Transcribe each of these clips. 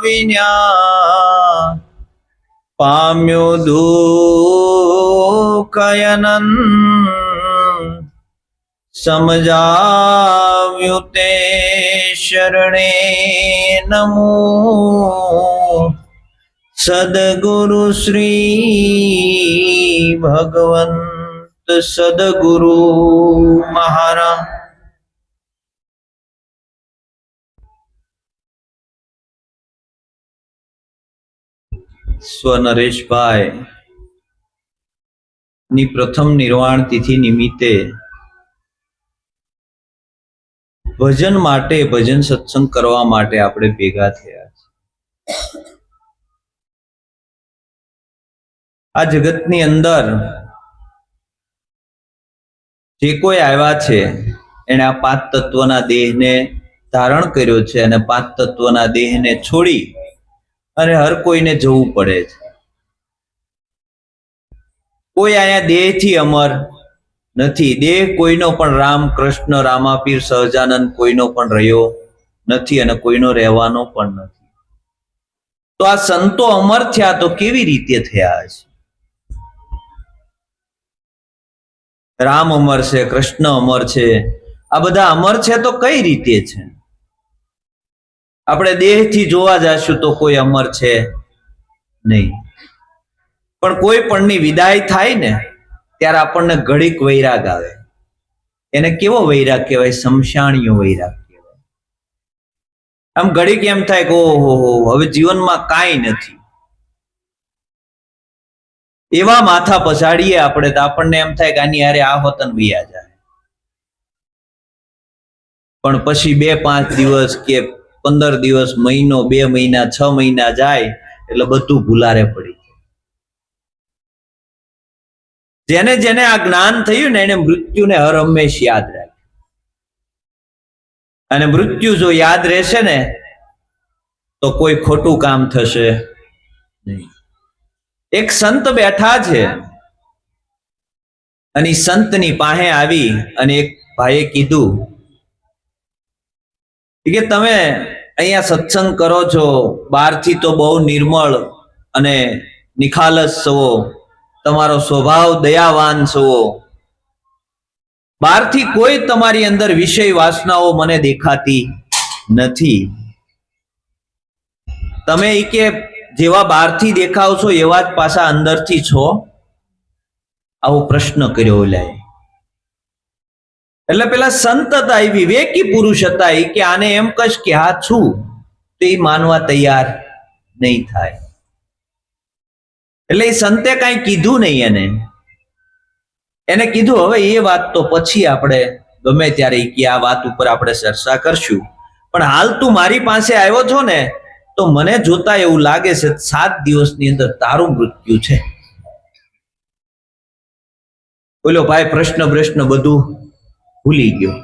વિન્યા પામ્યો દુઃખયનન સમજાવ્યું તે શરણે નમો સદગુરુ શ્રી ભગવંત સદગુરુ મહારાજ। સ્વ નરેશભાઈ ની પ્રથમ નિર્વાણ તિથિ નિમિત્તે ભજન માટે ભજન સત્સંગ કરવા માટે આપણે ભેગા થયા છે। આ જગતની અંદર જે કોઈ આવ્યા છે એને આ પાંચ તત્વના દેહને ધારણ કર્યો છે અને પાંચ તત્વના દેહને છોડી અને હર કોઈને જવું પડે છે। કોઈ અહીંયા દેહથી અમર નથી। દેહ કોઈનો પણ રામ કૃષ્ણ રામાપીર સહજાનંદ કોઈનો પણ રહ્યો નથી અને કોઈનો રહેવાનો પણ નથી। તો આ સંતો અમર થયા તો કેવી રીતે થયા છે? રામ અમર છે, કૃષ્ણ અમર છે, આ બધા અમર છે તો કઈ રીતે છે? આપણે દેહથી જોવા જશું તો કોઈ અમર છે નહીં, પણ કોઈ પણની વિદાય થાય ને ત્યારે આપણને ઘડીક વૈરાગ આવે। એને કેવો વૈરાગ કહેવાય? શમશાણીયો વૈરાગ કહેવાય। આમ ઘડીક એમ થાય કે ઓહો હવે જીવનમાં કાંઈ નથી, એવા માથા પછાડીએ આપણે તો આપણને એમ થાય કે આની હારે આ હોતન વૈયા જાય। પણ પછી 2-5 દિવસ કે 15 દિવસ, મહિનો, 2 મહિના, 6 મહિના જાય એટલે બધું ભૂલારે પડી જાય। જેને જેને આ જ્ઞાન થયું ને એને મૃત્યુને હર હંમેશ યાદ રાખ્યું। અને મૃત્યુ જો યાદ રહેશે ને તો કોઈ ખોટું કામ થશે નહીં। એક સંત બેઠા છે અને સંતની પાસે આવી અને એક ભાઈએ કીધું કે તમે અહીંયા સત્સંગ કરો છો, બહારથી તો બહુ નિર્મળ અને નિખાલસ છો, તમારો સ્વભાવ દયાવાન છો, બહારથી કોઈ તમારી અંદર વિષય વાસનાઓ મને દેખાતી નથી। તમે કે જેવા બહારથી દેખાવ છો એવા જ પાછા અંદરથી છો? આવો પ્રશ્ન કર્યો ઓલાએ। એટલે પેલા સંત હતા, એ વિવેકી પુરુષ હતા, એ કે આને એમ કશ કે હા છું તો એ માનવા તૈયાર નહીં થાય। એટલે એ સંતે કાંઈ કીધું નહીં। એને કીધું હવે એ વાત તો પછી આપણે ગમે ત્યારે કે આ વાત ઉપર આપણે ચર્ચા કરશું, પણ હાલ તું મારી પાસે આવ્યો છો ને તો મને જોતા એવું લાગે છે 7 દિવસની અંદર તારું મૃત્યુ છે। બોલો ભાઈ પ્રશ્ન બધું ભૂલી ગયો।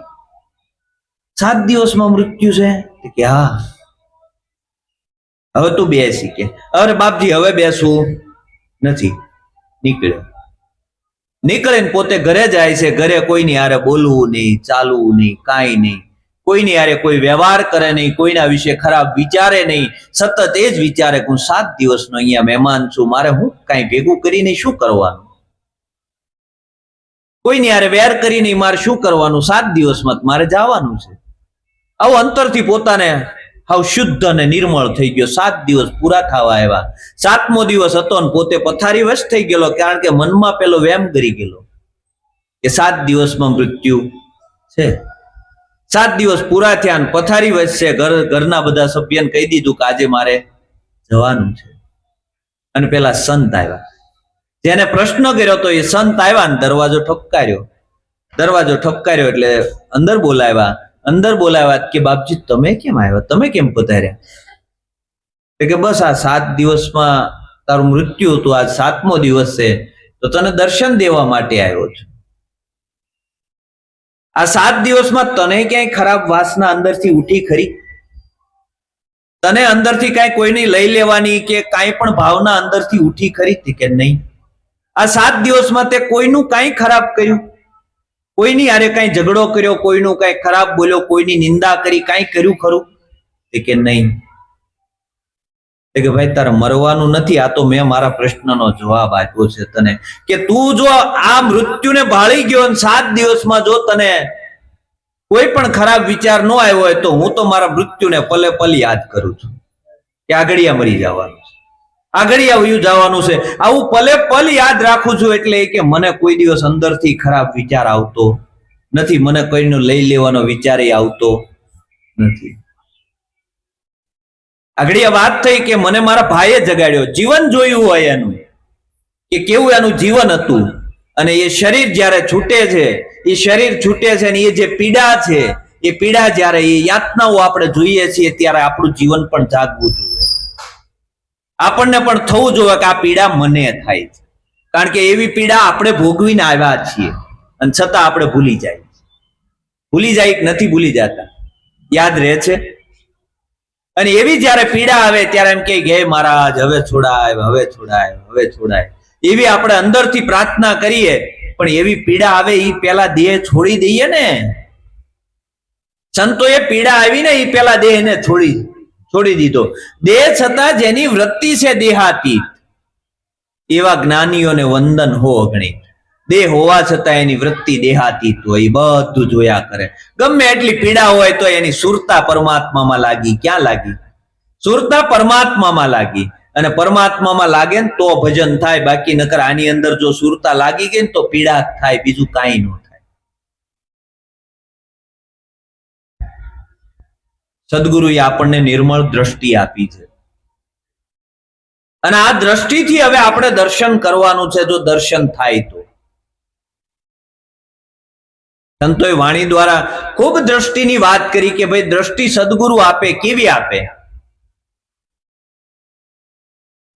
7 દિવસમાં મૃત્યુ છે કે હા? હવે તું બેસી કે અરે બાપજી હવે બેસવું નથી। નીકળે ને પોતે ઘરે જાય છે। ઘરે કોઈની હારે બોલવું નહીં, ચાલવું નહીં, કાંઈ નહીં, કોઈની હારે કોઈ વ્યવહાર કરે નહીં, કોઈના વિશે ખરાબ વિચારે નહીં, સતત એ જ વિચારે કે હું 7 દિવસનો અહીંયા મહેમાન છું, મારે હું કાંઈ ભેગું કરીને શું કરવાનું? કોઈની હારે વેર કરીને મારે શું કરવાનું? 7 દિવસમાં મારે જવાનું છે। આવું અંતરથી પોતાને હાવ શુદ્ધ અને નિર્મળ થઈ ગયો। 7 દિવસ પૂરા થવા આવ્યા। 7મો દિવસ હતો ને પોતે પથારી વશ થઈ ગયેલો, કારણ કે મનમાં પેલો વેમ કરી ગયેલો કે 7 દિવસમાં મૃત્યુ છે। 7 દિવસ પૂરા થયા ને પથારી વશ છે। ઘરના બધા સભ્યને કહી દીધું કે આજે મારે જવાનું છે। અને પેલા સંત આવ્યા, જેને પ્રશ્ન કર્યો તો એ સંત આવ્યા ને દરવાજો ઠપકાર્યો એટલે અંદર બોલાવ્યા કે બાપજી તમે કેમ આવ્યા, તમે કેમ પધાર્યા? કે બસ આ 7 દિવસમાં તારું મૃત્યુ હતું, આજ 7મો દિવસ છે તો તને દર્શન દેવા માટે આવ્યો છું। આ 7 દિવસમાં તને ક્યાંય ખરાબ વાસના અંદરથી ઉઠી ખરી? તને અંદરથી કાંઈ કોઈની લઈ લેવાની કે કાંઈ પણ ભાવના અંદરથી ઉઠી ખરી કે નહીં? આ 7 દિવસમાં તે કોઈનું કાંઈ ખરાબ કર્યું? કોઈની હારે કાંઈ ઝઘડો કર્યો, કોઈનું કાંઈ ખરાબ બોલ્યો, કોઈની નિંદા કરી, કાંઈ કર્યું ખરું કે નહીં? કે ભાઈ તારે મરવાનું નથી, આ તો મેં મારા પ્રશ્નનો જવાબ આપ્યો છે તને કે તું જો આ મૃત્યુને ભાળી ગયો અને 7 દિવસમાં જો તને કોઈ પણ ખરાબ વિચાર ન આવ્યો હોય તો હું તો મારા મૃત્યુને પલે પલ યાદ કરું છું કે આગળિયા મરી જવાનું છે, આગળિયા વયું જવાનું છે, આવું પલે પલ યાદ રાખું છું. એટલે કે મને કોઈ દિવસ અંદરથી ખરાબ વિચાર આવતો નથી, મને કોઈનો લઈ લેવાનો વિચાર આવતો નથી. આગળ વાત થઈ કે મને મારા ભાઈએ જગાડ્યો, જીવન જોયું હોય એનું કે કેવું એનું જીવન હતું, અને એ શરીર જ્યારે છૂટે છે, એ શરીર છૂટે છે અને એ જે પીડા છે, એ પીડા જ્યારે એ યાતનાઓ આપણે જોઈએ છીએ ત્યારે આપણું જીવન પણ જાગવું જોઈએ, આપણને પણ થવું જોઈએ કે આ પીડા મને થાય છે, કારણ કે એવી પીડા આપણે ભોગવીને આવ્યા છીએ અને છતાં આપણે ભૂલી જાય કે નથી ભૂલી જતા, યાદ રહે છે. અને એવી જ્યારે પીડા આવે ત્યારે એમ કે હે મહારાજ હવે છોડાય, હવે છોડાય, હવે છોડાય, એવી આપણે અંદરથી પ્રાર્થના કરીએ. પણ એવી પીડા આવે એ પેલા દેહ છોડી દઈએ ને. સંતોએ પીડા આવી ને એ પેલા દેહને છોડી દીધો. દેહ છતાં જેની વૃત્તિ છે દેહાતીત, એવા જ્ઞાનીઓને વંદન હો અગણિત. દેહ હોવા છતાં એની વૃત્તિ દેહાતીત હોય, બધું જોયા કરે. ગમે એટલી પીડા હોય તો એની સુરતા પરમાત્મામાં લાગી. ક્યાં લાગી? સુરતા પરમાત્મામાં લાગી. અને પરમાત્મામાં લાગે ને તો ભજન થાય, બાકી નકર આની અંદર જો સુરતા લાગી ગઈ ને તો પીડા થાય, બીજું કાંઈ ન થાય. સદગુરુએ આપણને નિર્મળ દ્રષ્ટિ આપી છે, અને આ દ્રષ્ટિથી હવે આપણે દર્શન કરવાનું છે. જો દર્શન થાય તો સંતોએ વાણી દ્વારા ખૂબ દ્રષ્ટિની વાત કરી કે ભાઈ દ્રષ્ટિ સદગુરુ આપે. કેવી આપે?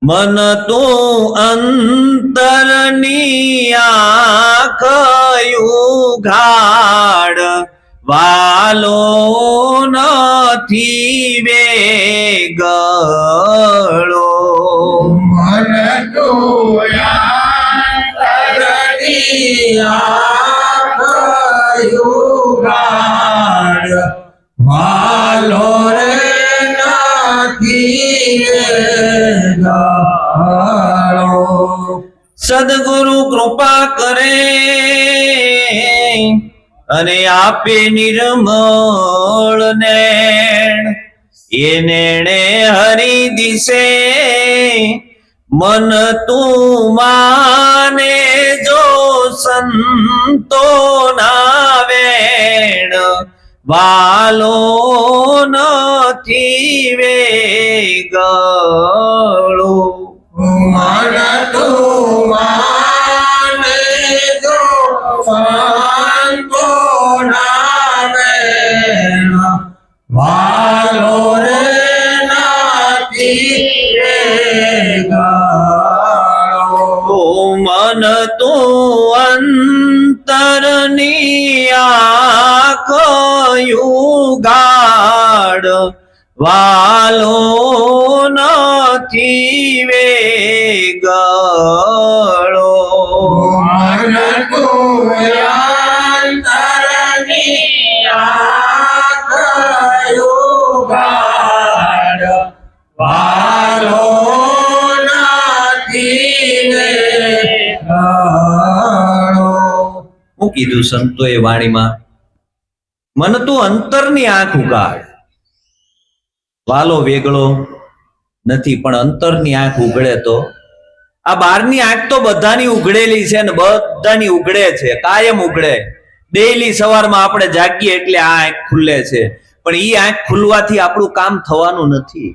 મન તું અંતરની આંખ ઉઘાડ, વાલો નથી વેગળો. મન તું અંતરની આંખ ઉઘાડ, વાલો રે સદગુરુ કૃપા કરે અને આપે નિર્મળ નેણ, એ નેણે હરી દિશે મન તું માને જો સંતો ના વેણ, વાલો નથી વેગળો. મન તું માને જો સંતો ના વેણ, વાલો રે નથી વેગળો. મન તું અંતરની આંખ ઉઘાડ, વાલો નથી વેગળો. મન તું અંતરની આંખ ઉઘાડ, વાલો નથી વેગળો. હું કીધું સંતોએ વાણીમાં? મન તું અંતરની આંખ ઉઘાડ, વાલો વેગળો નથી. પણ અંતરની આંખ ઉઘડે તો આ બહારની આંખ તો બધાની ઉઘડેલી છે ને બધાની ઉઘડે છે, કાયમ ઉઘડે. ડેઈલી સવારમાં આપણે જાગીએ એટલે આ આંખ ખુલે છે, પણ એ આંખ ખુલવાથી આપણું કામ થવાનું નથી.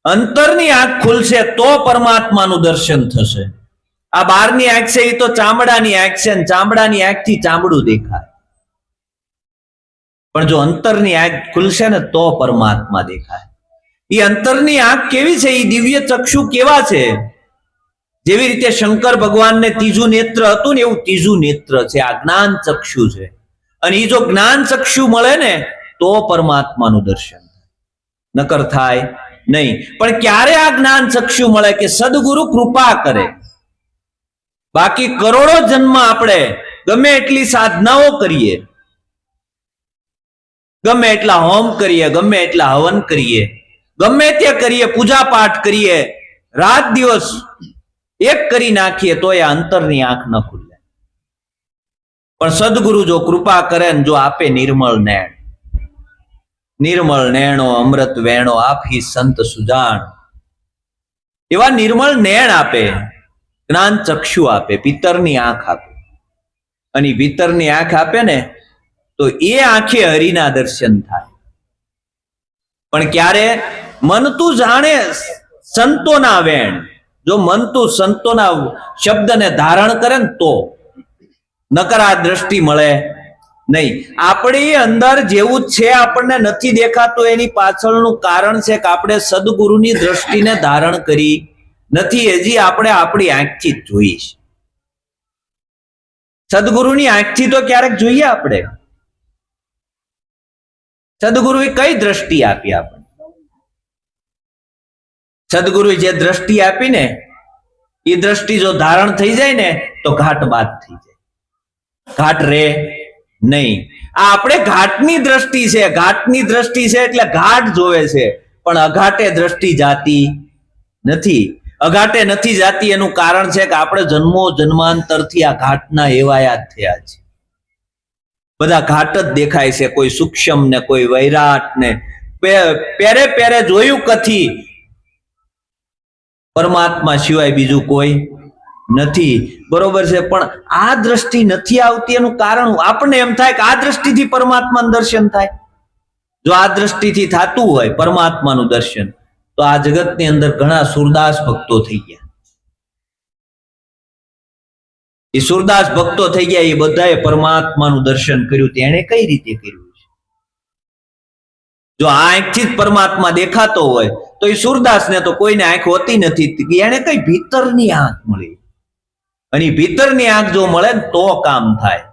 અંતરની આંખ ખુલશે તો પરમાત્માનું દર્શન થશે. આ બહારની આંખ છે એ તો ચામડાની આંખ છે, ને ચામડાની આંખથી ચામડું દેખાય. પણ જો અંતરની આંખ ખુલશે ને તો પરમાત્મા દેખાય. એ અંતરની આંખ કેવી છે? એ દિવ્ય ચક્ષુ કેવા છે? જેવી રીતે શંકર ભગવાનને ત્રીજું નેત્ર હતું ને એવું ત્રીજું નેત્ર છે, આ જ્ઞાન ચક્ષુ છે. અને એ જો જ્ઞાન ચક્ષુ મળે ને તો પરમાત્માનું દર્શન નકર થાય નહીં. પણ ક્યારે આ જ્ઞાન ચક્ષુ મળે? કે સદગુરુ કૃપા કરે. બાકી કરોડો જન્મ આપણે ગમે એટલી સાધનાઓ કરીએ, ગમે એટલા હોમ કરીએ, ગમે એટલા હવન કરીએ, ગમે તે કરીએ, પૂજા પાઠ કરીએ, રાત દિવસ એક કરી નાખીએ તો એ અંતરની આંખ ન ખુલે. પણ સદગુરુ જો કૃપા કરે ને જો આપે નિર્મળ નૈણ, નિર્મળ નૈણો અમૃત વેણો આપી સંત સુજાણ, એવા નિર્મળ નૈણ આપે, જ્ઞાન ચક્ષુ આપે, પિત્તરની આંખ આપે. અને પિત્તરની આંખ આપે ને તો એ આંખે હરિના દર્શન થાય. પણ ક્યારે? મન તું જાણે સંતોના વેણ. જો મન તું સંતોના શબ્દને ધારણ કરે ને તો, નકર આ દ્રષ્ટિ મળે નહીં. આપણી અંદર જેવું છે આપણને નથી દેખાતું, એની પાછળનું કારણ છે કે આપણે સદગુરુની દ્રષ્ટિને ધારણ કરી નથી. હજી આપણે આપણી આંખથી જ જોઈએ છે. સદગુરુની આંખથી તો ક્યારેક જોઈએ આપણે. સદગુરુએ કઈ દ્રષ્ટિ આપી આપણે? સદગુરુએ જે દ્રષ્ટિ આપી ને એ દ્રષ્ટિ જો ધારણ થઈ જાય ને તો ઘાટ બાદ થઈ જાય, ઘાટ રે નહીં. આ આપણે ઘાટની દ્રષ્ટિ છે, ઘાટની દ્રષ્ટિ છે એટલે ઘાટ જોવે છે, પણ અઘાટે દ્રષ્ટિ જાતી નથી. અઘાટે નથી જાતી એનું કારણ છે કે આપણે જન્મો જન્માંતરથી આ ઘાટના એવાયા જ થયા છે. બધા ઘાટ જ દેખાય છે, કોઈ સૂક્ષ્મ ને કોઈ વૈરાટ ને પેરે પેરે જોયું કથી પરમાત્મા સિવાય બીજું કોઈ નથી. બરોબર છે, પણ આ દ્રષ્ટિ નથી આવતી એનું કારણ આપણને એમ થાય કે આ દ્રષ્ટિથી પરમાત્માનું દર્શન થાય. જો આ દ્રષ્ટિથી થતું હોય પરમાત્માનું દર્શન તો આ જગતની અંદર ઘણા સુરદાસ ભક્તો થઈ ગયા. એ સુરદાસ ભક્તો થઈ ગયા, એ બધાએ પરમાત્માનું દર્શન કર્યું. તેણે કઈ રીતે કર્યું છે? જો આ આંખથી જ પરમાત્મા દેખાતો હોય તો એ સુરદાસ ને તો કોઈને આંખ હોતી નથી. એને કઈ ભીતરની આંખ મળી, અને ભીતરની આંખ જો મળે ને તો કામ થાય.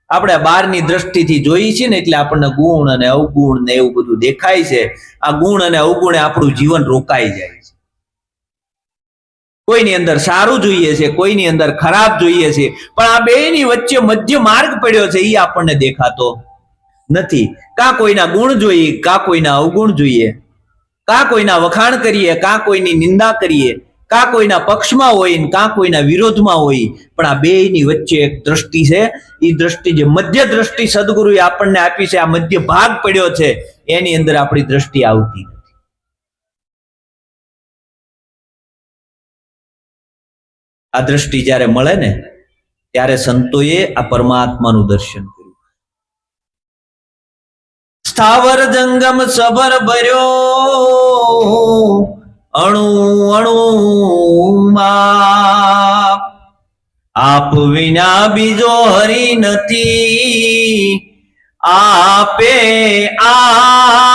આપણે બહારની દ્રષ્ટિથી જોઈએ છીએ ને એટલે આપણને ગુણ અને અવગુણ ને એવું બધું દેખાય છે. આ ગુણ અને અવગુણે આપણું જીવન રોકાઈ જાય છે. કોઈની અંદર સારું જોઈએ છે, કોઈની અંદર ખરાબ જોઈએ છે, પણ આ બેની વચ્ચે મધ્ય માર્ગ પડ્યો છે, એ આપણને દેખાતો નથી. કાં કોઈના ગુણ જોઈએ, કાં કોઈના અવગુણ જોઈએ, કાં કોઈના વખાણ કરીએ, કાં કોઈની નિંદા કરીએ, કાં કોઈના પક્ષમાં હોય ને કાં કોઈના વિરોધમાં હોય. પણ આ બેની વચ્ચે એક દ્રષ્ટિ છે. એ દ્રષ્ટિ જે મધ્ય દ્રષ્ટિ સદગુરુએ આપણને આપી છે, આ મધ્ય ભાગ પડ્યો છે, એની અંદર આપણી દ્રષ્ટિ આવતી નથી. આ દ્રષ્ટિ જ્યારે મળે ને ત્યારે સંતોએ આ પરમાત્માનું દર્શન કર્યું. સ્થાવર જંગમ સબર ભર્યો અણુ અણુમાં, આપ વિના બીજો હરી નથી. આપે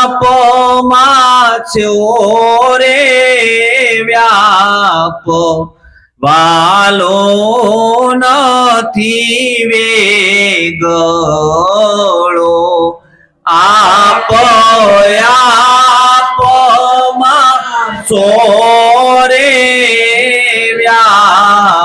આપમાં છો રે વ્યાપ, વાલો નથી વેગળો. આપ આપમાં સો